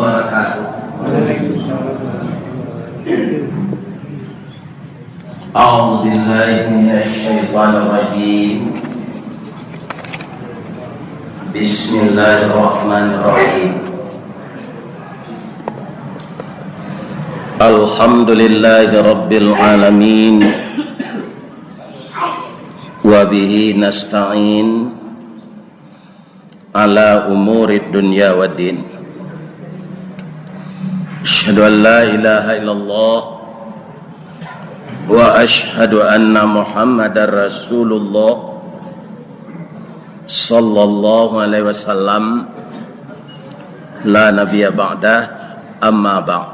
wabarakatuh. A'udzu billahi minasy syaithanir rajim. Bismillahirrahmanirrahim. Alhamdulillahi rabbil alamin. Wa bihi nasta'in ala umurid dunya waddin. Asyhadu an la ilaha illallah wa asyhadu anna Muhammadar Rasulullah sallallahu alaihi wasallam la nabiyya ba'dah amma ba'd.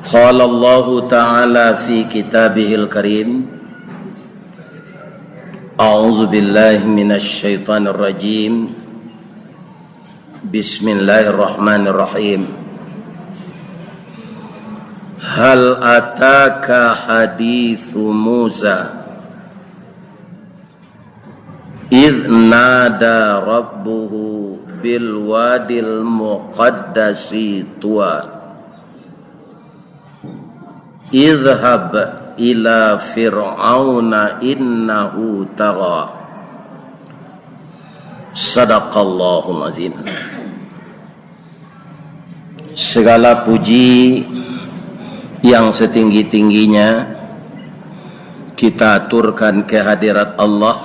Qala Allah ta'ala fi kitabihil karim A'udzu billahi minasy syaithanir rajim. Bismillahirrahmanirrahim. Hal ataka hadithu Musa idh nada rabbuhu bil wadil muqaddasi tuwa idhhab ila fir'auna innahu tagha. Sadaqallahul azim. Segala puji yang setinggi-tingginya kita aturkan kehadirat Allah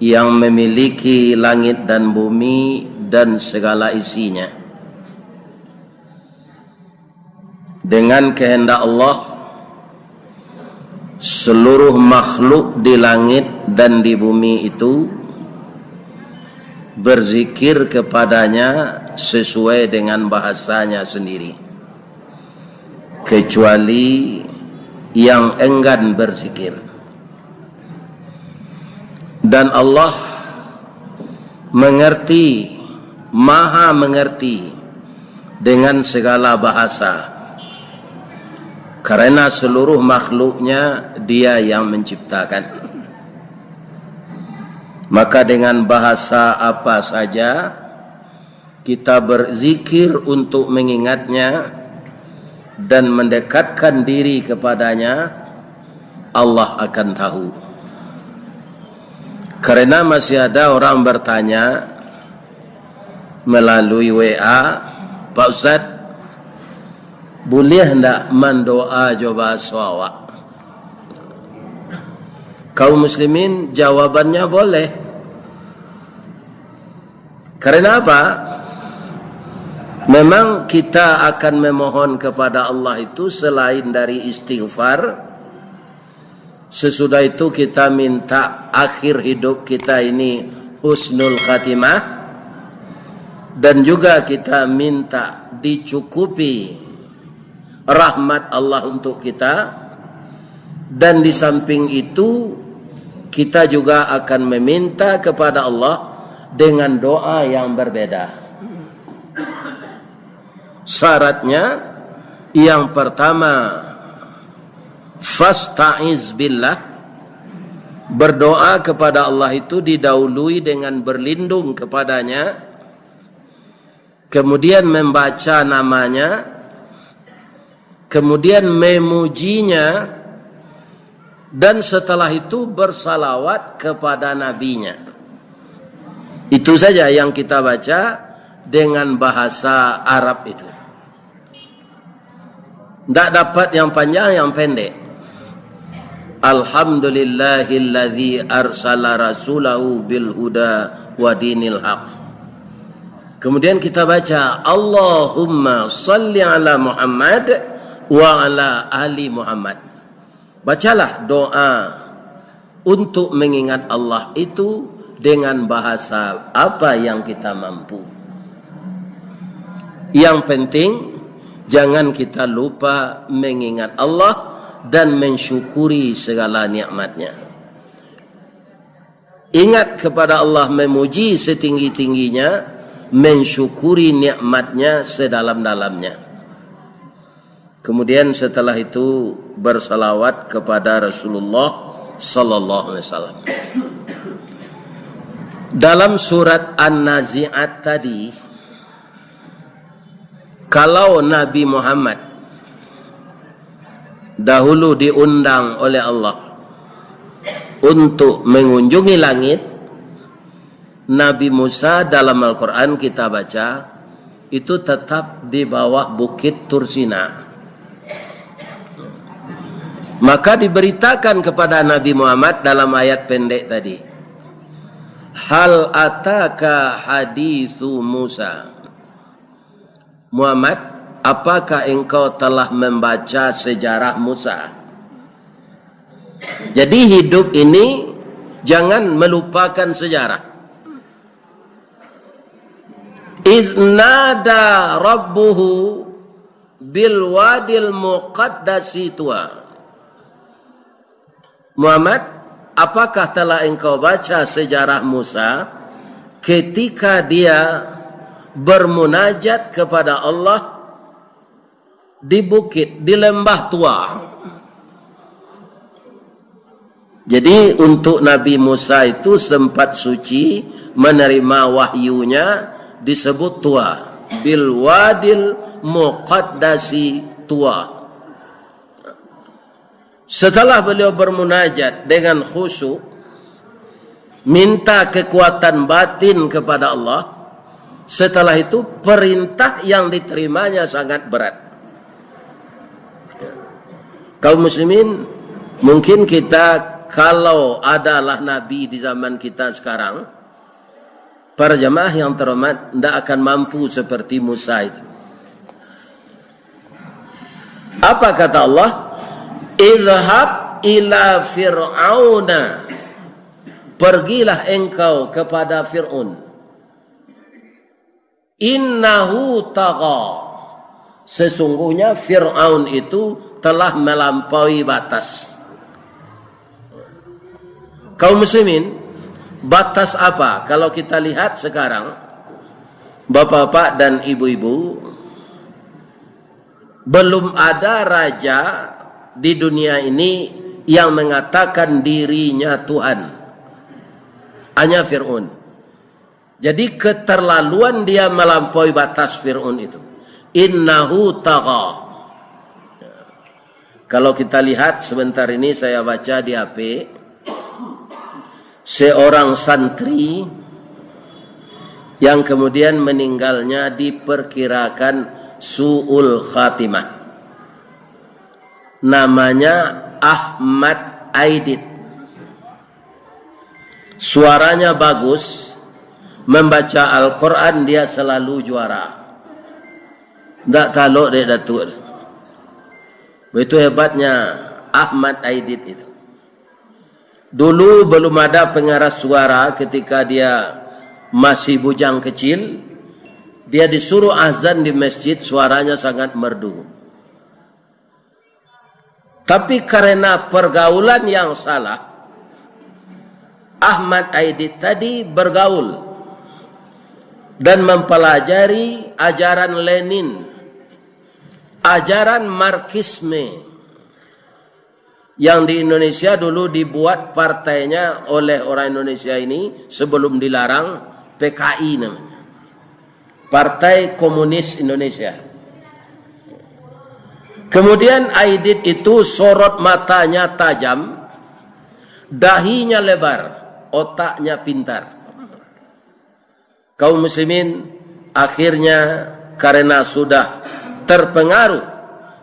yang memiliki langit dan bumi dan segala isinya. Dengan kehendak Allah, seluruh makhluk di langit dan di bumi itu berzikir kepadanya sesuai dengan bahasanya sendiri, kecuali yang enggan berzikir. Dan Allah mengerti, maha mengerti dengan segala bahasa, karena seluruh makhluknya Dia yang menciptakan. Maka dengan bahasa apa saja kita berzikir untuk mengingatnya dan mendekatkan diri kepadanya, Allah akan tahu. Karena masih ada orang bertanya melalui WA, Pak Ustaz, boleh hendak mendoa coba awak? Kaum muslimin jawabannya boleh. Karena apa? Memang kita akan memohon kepada Allah itu selain dari istighfar, sesudah itu kita minta akhir hidup kita ini husnul khatimah, dan juga kita minta dicukupi rahmat Allah untuk kita. Dan di samping itu kita juga akan meminta kepada Allah dengan doa yang berbeda. Syaratnya yang pertama, fasta'iz billah, berdoa kepada Allah itu didahului dengan berlindung kepadanya, kemudian membaca namanya, kemudian memujinya, dan setelah itu bersalawat kepada nabinya. Itu saja yang kita baca dengan bahasa Arab itu. Tidak dapat yang panjang, yang pendek. Alhamdulillahilladzi arsala rasulahu bil huda wa dinil haq. Kemudian kita baca Allahumma salli ala Muhammad wa ala ali Muhammad. Bacalah doa untuk mengingat Allah itu dengan bahasa apa yang kita mampu. Yang penting jangan kita lupa mengingat Allah dan mensyukuri segala nikmatnya. Ingat kepada Allah, memuji setinggi-tingginya, mensyukuri nikmatnya sedalam-dalamnya. Kemudian setelah itu bersalawat kepada Rasulullah sallallahu alaihi wasallam. Dalam surat An-Nazi'at tadi, kalau Nabi Muhammad dahulu diundang oleh Allah untuk mengunjungi langit, Nabi Musa dalam Al-Quran kita baca itu tetap di bawah bukit Tursina. Maka diberitakan kepada Nabi Muhammad dalam ayat pendek tadi, hal ataka hadithu Musa. Muhammad, apakah engkau telah membaca sejarah Musa? Jadi hidup ini jangan melupakan sejarah. Iznada rabbuhu bil wadil muqaddasi tuwa. Muhammad, apakah telah engkau baca sejarah Musa ketika dia bermunajat kepada Allah di bukit, di lembah tua? Jadi untuk Nabi Musa itu sempat suci menerima wahyunya disebut tua, bil wadil muqaddasi tua. Setelah beliau bermunajat dengan khusyuk, minta kekuatan batin kepada Allah, setelah itu perintah yang diterimanya sangat berat. Kaum muslimin, mungkin kita kalau adalah nabi di zaman kita sekarang, para jamaah yang terhormat tidak akan mampu seperti Musa itu. Apa kata Allah? Idhab ila fir'auna, pergilah engkau kepada Fir'aun. Innahu tagha, sesungguhnya Fir'aun itu telah melampaui batas. Kaum muslimin, batas apa? Kalau kita lihat sekarang, bapak-bapak dan ibu-ibu, belum ada raja di dunia ini yang mengatakan dirinya Tuhan. Hanya Fir'aun. Jadi keterlaluan dia melampaui batas Fir'aun itu. Innahu tagha. Kalau kita lihat sebentar ini saya baca di HP, seorang santri yang kemudian meninggalnya diperkirakan su'ul khatimah. Namanya Ahmad Aidit. Suaranya bagus, membaca Al-Quran dia selalu juara. Tak taluk dia datuk. Begitu hebatnya Ahmad Aidit itu. Dulu belum ada pengeras suara ketika dia masih bujang kecil. Dia disuruh azan di masjid, suaranya sangat merdu. Tapi karena pergaulan yang salah, Ahmad Aidit tadi bergaul dan mempelajari ajaran Lenin, ajaran Marxisme, yang di Indonesia dulu dibuat partainya oleh orang Indonesia ini sebelum dilarang, PKI namanya, Partai Komunis Indonesia. Kemudian Aidit itu sorot matanya tajam, dahinya lebar, otaknya pintar. Kaum muslimin akhirnya karena sudah terpengaruh,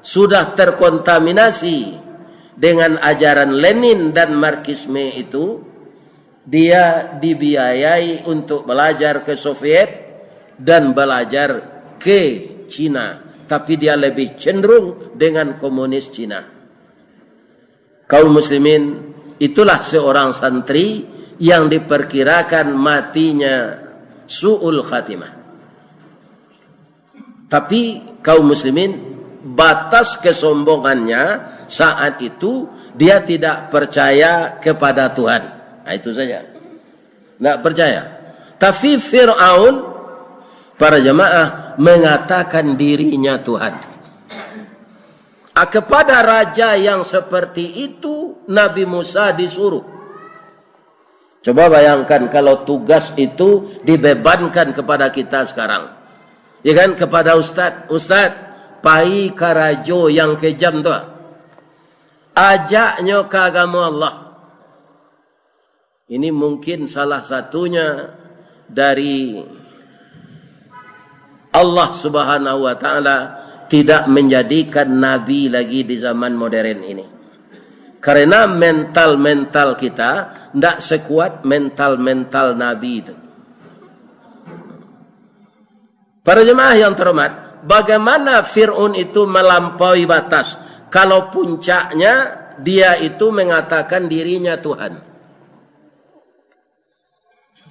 sudah terkontaminasi dengan ajaran Lenin dan Marxisme itu, dia dibiayai untuk belajar ke Soviet dan belajar ke Cina. Tapi dia lebih cenderung dengan komunis Cina. Kaum muslimin, itulah seorang santri yang diperkirakan matinya su'ul khatimah. Tapi kaum muslimin, batas kesombongannya saat itu dia tidak percaya kepada Tuhan. Nah, itu saja. Tidak percaya. Tapi Fir'aun, para jamaah, mengatakan dirinya Tuhan. Kepada raja yang seperti itu Nabi Musa disuruh, Coba bayangkan kalau tugas itu dibebankan kepada kita sekarang. Ya kan, kepada Ustaz. Ustaz, pai karajo yang kejam tu. Ajaknya ke agama Allah. Ini mungkin salah satunya dari Allah Subhanahu wa taala tidak menjadikan nabi lagi di zaman modern ini. Karena mental kita tidak sekuat mental nabi itu. Para jemaah yang terhormat, bagaimana Fir'aun itu melampaui batas kalau puncaknya dia itu mengatakan dirinya Tuhan.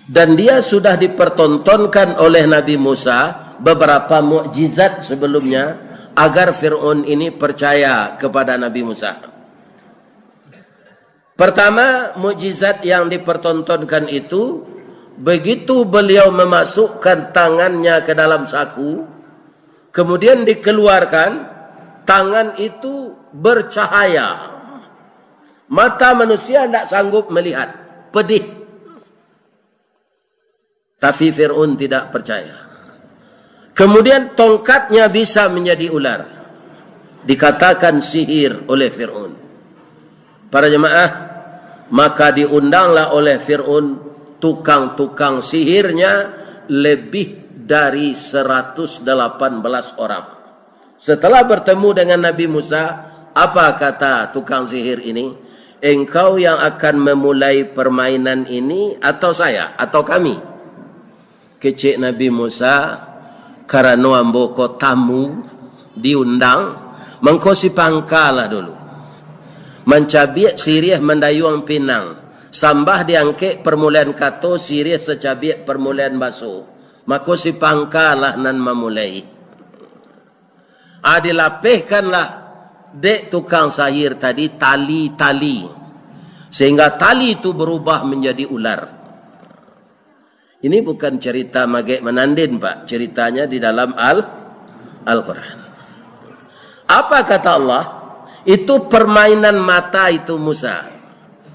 Dan dia sudah dipertontonkan oleh Nabi Musa beberapa mukjizat sebelumnya agar Fir'aun ini percaya kepada Nabi Musa. Pertama, mukjizat yang dipertontonkan itu, begitu beliau memasukkan tangannya ke dalam saku, kemudian dikeluarkan, tangan itu bercahaya. Mata manusia tidak sanggup melihat, pedih. Tapi Fir'aun tidak percaya. Kemudian tongkatnya bisa menjadi ular. Dikatakan sihir oleh Fir'aun. Para jemaah, maka diundanglah oleh Fir'aun tukang-tukang sihirnya lebih dari 118 orang. Setelah bertemu dengan Nabi Musa, apa kata tukang sihir ini? Engkau yang akan memulai permainan ini atau saya atau kami? Kecik Nabi Musa, karena amboko tamu diundang, mengkosi pangkalah dulu. Mencabik sirih mendayung pinang. Sambah diangkek permulaan kato sirih secabik permulaan baso. Maka si pangkalah nan memulai. Dilapihkanlah dek tukang sihir tadi tali-tali. Sehingga tali itu berubah menjadi ular. Ini bukan cerita magek menandin, Pak. Ceritanya di dalam Al-Quran. Apa kata Allah? Itu permainan mata itu Musa.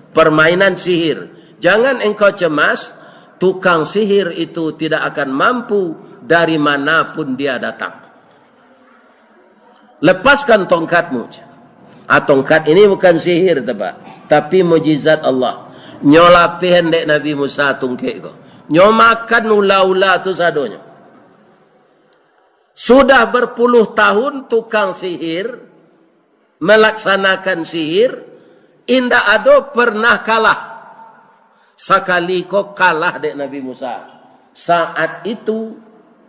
Permainan sihir. Jangan engkau cemas. Tukang sihir itu tidak akan mampu dari manapun dia datang. Lepaskan tongkatmu. Tongkat ini bukan sihir, Pak. Tapi mujizat Allah. Nyolapi hendek Nabi Musa tungkek ko. Nyomakan ula-ula tu sadonya. Sudah berpuluh tahun tukang sihir melaksanakan sihir, indah ado pernah kalah. Sekali kok kalah dek Nabi Musa. Saat itu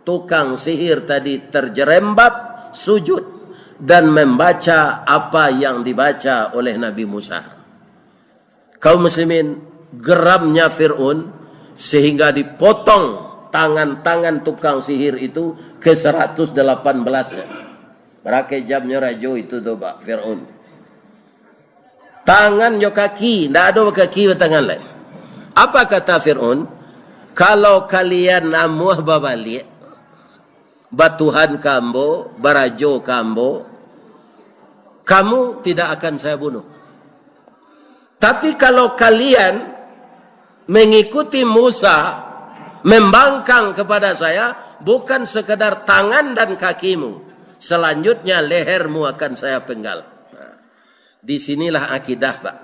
tukang sihir tadi terjerembab sujud dan membaca apa yang dibaca oleh Nabi Musa. Kaum muslimin, geramnya Fir'aun sehingga dipotong tangan-tangan tukang sihir itu ke 118. Berapa jamnya rajo itu tu Pak Fir'aun. Tangan yo kaki, tidak ada kaki tangan lain. Apa kata Fir'aun? Kalau kalian namuh babalik, batuhan kambo, barajo kambo, kamu tidak akan saya bunuh. Tapi kalau kalian mengikuti Musa, membangkang kepada saya, bukan sekedar tangan dan kakimu, selanjutnya lehermu akan saya penggal. Nah, disinilah akidah, Pak.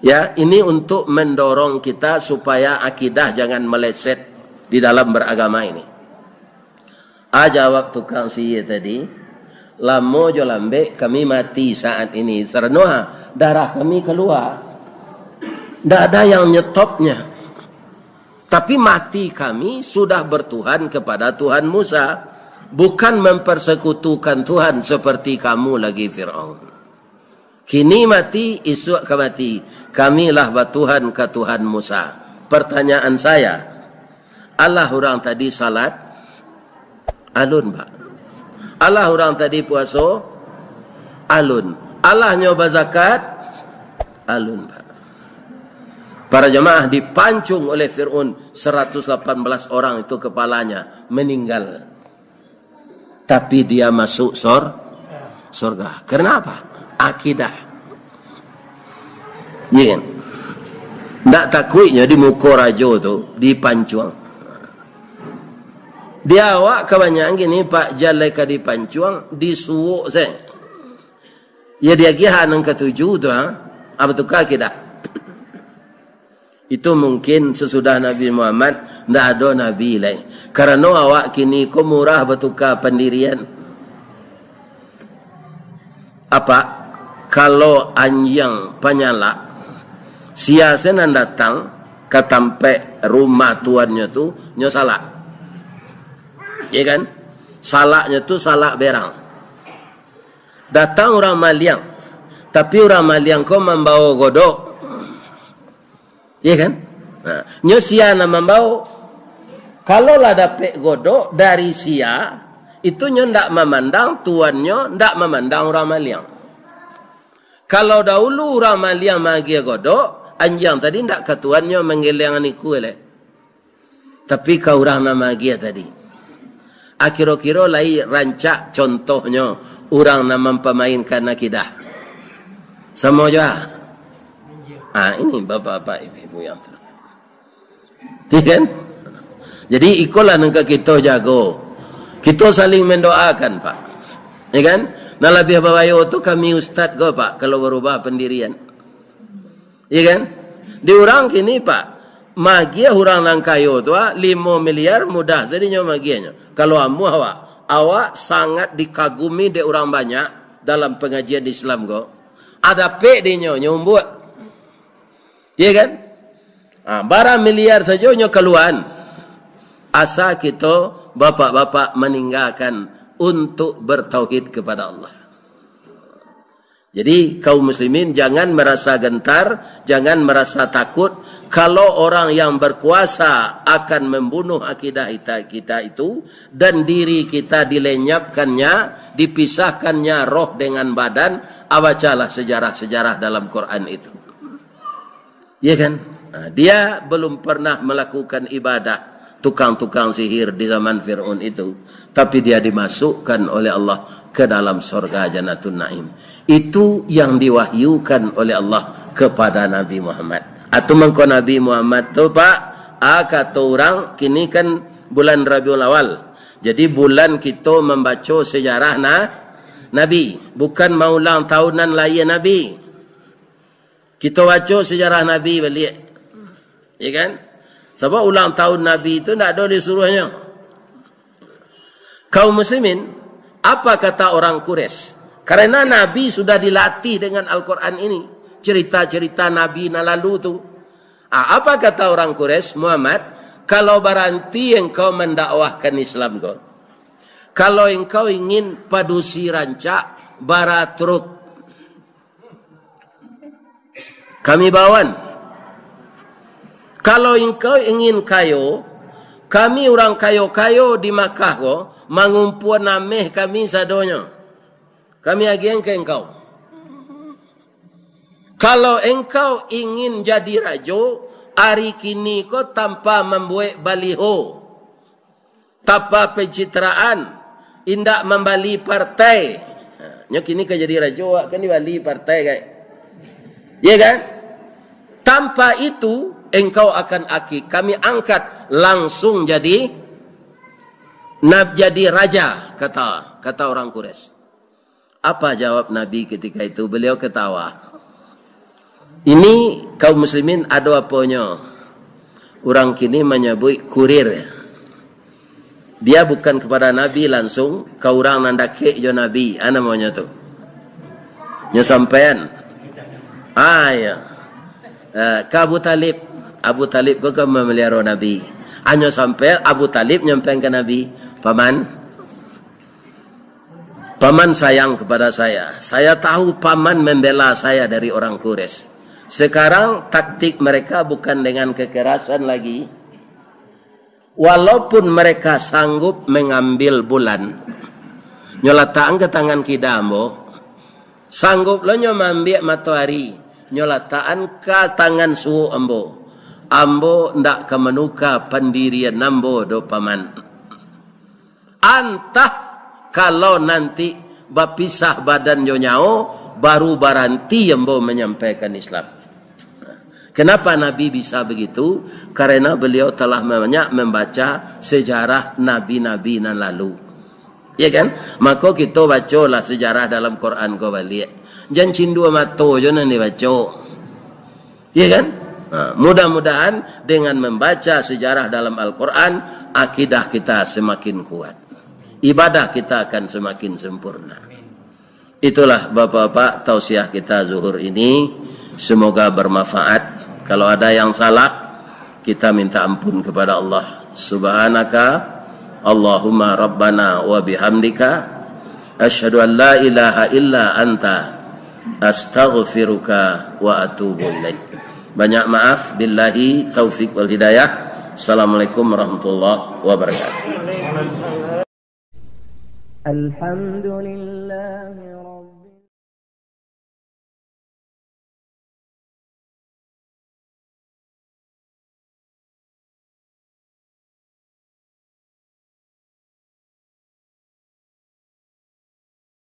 Ya, ini untuk mendorong kita supaya akidah jangan meleset di dalam beragama ini. Jawab tukang sihir tadi, lamo jo lambe kami mati saat ini. Sernoha darah kami keluar. Tidak ada yang nyetopnya. Tapi mati kami sudah bertuhan kepada Tuhan Musa. Bukan mempersekutukan Tuhan seperti kamu lagi Fir'aun. Kini mati, esok ke mati. Kamilah Tuhan ke Tuhan Musa. Pertanyaan saya, Allah orang tadi salat? Alun, Pak. Allah orang tadi puasa? Alun. Allah nyoba zakat? Alun, Pak. Para jemaah dipancung oleh Fir'aun. 118 orang itu kepalanya meninggal. Tapi dia masuk surga. Kenapa? Akidah. Ya kan? Ndak takutnya di muka raja tu, di Pancuang. Dia awak kebanyakan gini, Pak Jaleka di Pancuang, disuuk saya. Ya dia kira nang ketujuh tu, apa tu kaki dah? Itu mungkin sesudah Nabi Muhammad, ndak ada Nabi lain. Karena awak kini ko murah bertukar pendirian. Apa? Kalau anjing penyala, siasan datang ke tempat rumah tuannya tu, nyo salak. Ya kan? Salaknya tu salak berang. Datang orang Maliang. Tapi orang Maliang ko membawa godok. Ya kan? Nah, nyo sia na membawa. Kalau lah dapat godok dari sia, itu nyo ndak memandang tuannya, ndak memandang orang Maliang. Kalau dahulu orang Maliang magi godok, anjing tadi ndak ketuannya menggeleng niku le. Tapi kau orang nama dia tadi. Akhir-akhir lai rancak contohnya orang nama mempemainkan akidah. Sama juga. Ini bapak-bapak ibu-ibu yang kan? Jadi ikulah nengka kita jago. Kita saling mendoakan, Pak. Ya kan? Nah lebih bawayo tu kami ustaz go, Pak, kalau berubah pendirian. Ya kan? Di orang kini, Pak, magia orang nang kayo tu 5 miliar mudah jadinya magianya. Kalau awak sangat dikagumi de orang banyak dalam pengajian Islam go. Ada pe dinyo nyumbut. Ya kan? Barang miliar saja nyo keluhan. Asa kita bapak-bapak meninggalkan untuk bertauhid kepada Allah. Jadi kaum muslimin jangan merasa gentar, jangan merasa takut kalau orang yang berkuasa akan membunuh akidah kita itu dan diri kita dilenyapkannya, dipisahkannya roh dengan badan. Bacalah sejarah-sejarah dalam Quran itu. Ya kan? Dia belum pernah melakukan ibadah tukang-tukang sihir di zaman Fir'aun itu. Tapi dia dimasukkan oleh Allah ke dalam surga Jannatul Naim. Itu yang diwahyukan oleh Allah kepada Nabi Muhammad. Atau mengko Nabi Muhammad tu Pak, kata orang kini kan bulan Rabiul Awal. Jadi bulan kita membaca sejarah Nabi. Bukan mau ulang tahunan layan Nabi. Kita baca sejarah Nabi balik. Ya kan? Sebab ulang tahun Nabi itu tidak ada disuruhnya. Kaum muslimin, apa kata orang Quraisy? Karena Nabi sudah dilatih dengan Al-Quran ini. Cerita-cerita Nabi lalu itu. Apa kata orang Quraisy? Muhammad, kalau baranti engkau mendakwahkan Islam kau. Kalau engkau ingin padusi rancak baratruk. Kami bawan. Kalau engkau ingin kayo, kami orang kayo-kayo di Makkah ko, mengumpuan nameh kami sadonya. Kami agian ke engkau. Kalau engkau ingin jadi rajo, hari kini ko tanpa membuat baliho, tanpa pencitraan, indak membali partai. Nya kini ke jadi rajo, kan dibali partai kai. Ya kan? Tanpa itu engkau akan kami angkat langsung jadi raja, kata orang Quraisy. Apa jawab Nabi ketika itu? Beliau ketawa. Ini kaum muslimin ada apanya? Orang kini menyebut kurir. Dia bukan kepada Nabi langsung, kau orang nandake jo Nabi, ana maunya tu. Nyo sampean. Ya. Ka Abu Talib. Abu Talib kau kan memelihara Nabi. Hanya sampai Abu Talib nyampein ke Nabi, Paman sayang kepada saya. Saya tahu paman membela saya dari orang Quraisy. Sekarang taktik mereka bukan dengan kekerasan lagi. Walaupun mereka sanggup mengambil bulan, nyolataan ke tangan kidambo, sanggup lo nyambil matahari, nyolataan ke tangan suhu ambo. Ambo ndak kemenuka pendirian ambo do paman. Antah kalau nanti bapisah badan nyonyao baru baranti ambo menyampaikan Islam. Kenapa Nabi bisa begitu? Karena beliau telah banyak membaca sejarah nabi-nabi yang lalu. Ya kan? Maka kita bacalah sejarah dalam Quran kau balik. Jangan cindua mato je nanti baca. Ya kan? Mudah-mudahan dengan membaca sejarah dalam Al-Quran, akidah kita semakin kuat. Ibadah kita akan semakin sempurna. Itulah Bapak-bapak tausiah kita zuhur ini. Semoga bermanfaat. Kalau ada yang salah, kita minta ampun kepada Allah. Subhanaka Allahumma Rabbana wa bihamdika asyhadu an la ilaha illa anta astaghfiruka wa atubu ilaik. Banyak maaf, billahi taufik wal hidayah. Assalamualaikum warahmatullahi wabarakatuh. Alhamdulillah.